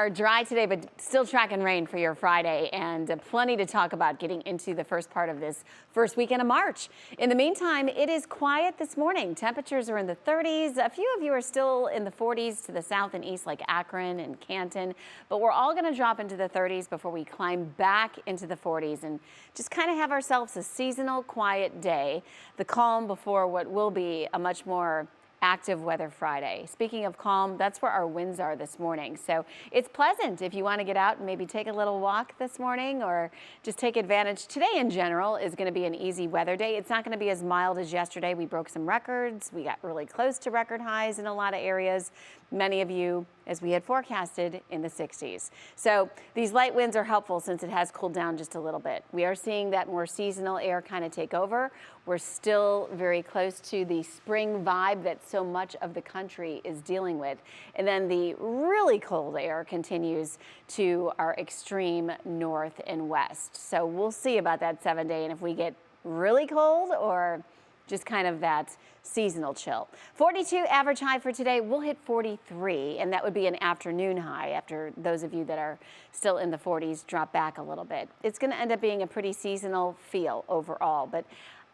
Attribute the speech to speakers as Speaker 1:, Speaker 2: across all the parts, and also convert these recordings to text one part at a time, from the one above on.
Speaker 1: Are dry today, but still tracking rain for your Friday, and plenty to talk about getting into the first part of this first weekend of March. In the meantime, it is quiet this morning. Temperatures are in the 30s. A few of you are still in the 40s to the south and east, like Akron and Canton, but we're all going to drop into the 30s before we climb back into the 40s and just kind of have ourselves a seasonal quiet day, the calm before what will be a much more active weather Friday. Speaking of calm, that's where our winds are this morning. So it's pleasant if you want to get out and maybe take a little walk this morning or just take advantage. Today in general is going to be an easy weather day. It's not going to be as mild as yesterday. We broke some records. We got really close to record highs in a lot of areas. Many of you, as we had forecasted, in the 60s. So these light winds are helpful since it has cooled down just a little bit. We are seeing that more seasonal air kind of take over. We're still very close to the spring vibe that so much of the country is dealing with. And then the really cold air continues to our extreme north and west. So we'll see about that 7-day and if we get really cold or just kind of that seasonal chill. 42 average high for today. We'll hit 43, and that would be an afternoon high after those of you that are still in the 40s drop back a little bit. It's going to end up being a pretty seasonal feel overall, but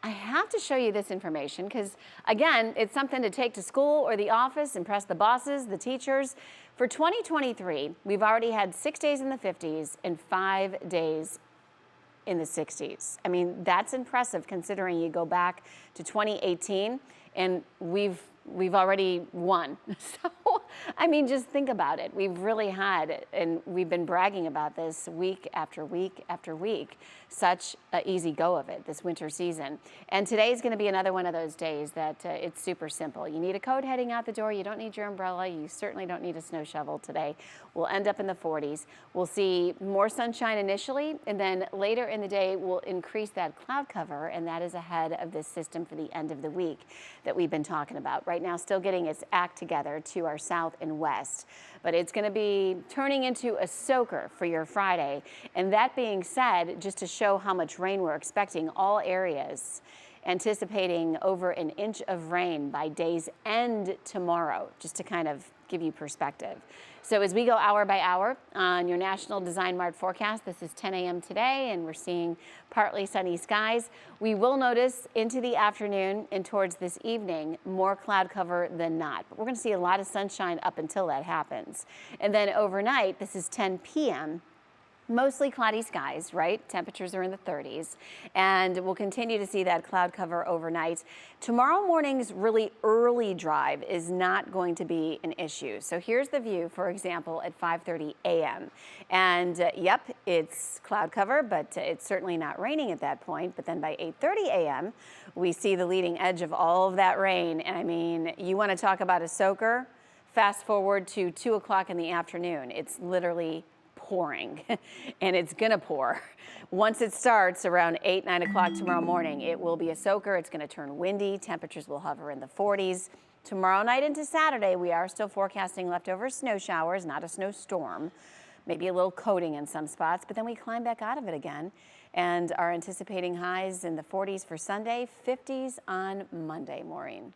Speaker 1: I have to show you this information because, again, it's something to take to school or the office, impress the bosses, the teachers. For 2023, we've already had 6 days in the 50s and 5 days in the 60s. I mean, that's impressive considering you go back to 2018 and we've already won. So, I mean, just think about it. We've really had, and we've been bragging about this week after week after week, such an easy go of it this winter season. And today is going to be another one of those days that it's super simple. You need a coat heading out the door. You don't need your umbrella. You certainly don't need a snow shovel today. We'll end up in the 40s. We'll see more sunshine initially, and then later in the day, we'll increase that cloud cover, and that is ahead of this system for the end of the week that we've been talking about. Right now, still getting its act together to our south and west, but it's going to be turning into a soaker for your Friday. And that being said, just to show how much rain we're expecting, all areas anticipating over an inch of rain by day's end tomorrow, just to kind of give you perspective. So as we go hour by hour on your National Design Mart forecast, this is 10 a.m. today, and we're seeing partly sunny skies. We will notice into the afternoon and towards this evening more cloud cover than not. But we're going to see a lot of sunshine up until that happens. And then overnight, this is 10 p.m., mostly cloudy skies, right? Temperatures are in the 30s, and we'll continue to see that cloud cover overnight. Tomorrow morning's really early drive is not going to be an issue. So here's the view, for example, at 5:30 a.m. And yep, it's cloud cover, but it's certainly not raining at that point. But then by 8:30 a.m., we see the leading edge of all of that rain. And I mean, you want to talk about a soaker? Fast forward to 2 o'clock in the afternoon. It's literally pouring, and it's gonna pour. Once it starts around 8, 9 o'clock tomorrow morning, it will be a soaker. It's gonna turn windy. Temperatures will hover in the 40s. Tomorrow night into Saturday, we are still forecasting leftover snow showers, not a snowstorm, maybe a little coating in some spots, but then we climb back out of it again and are anticipating highs in the 40s for Sunday, 50s on Monday, Maureen.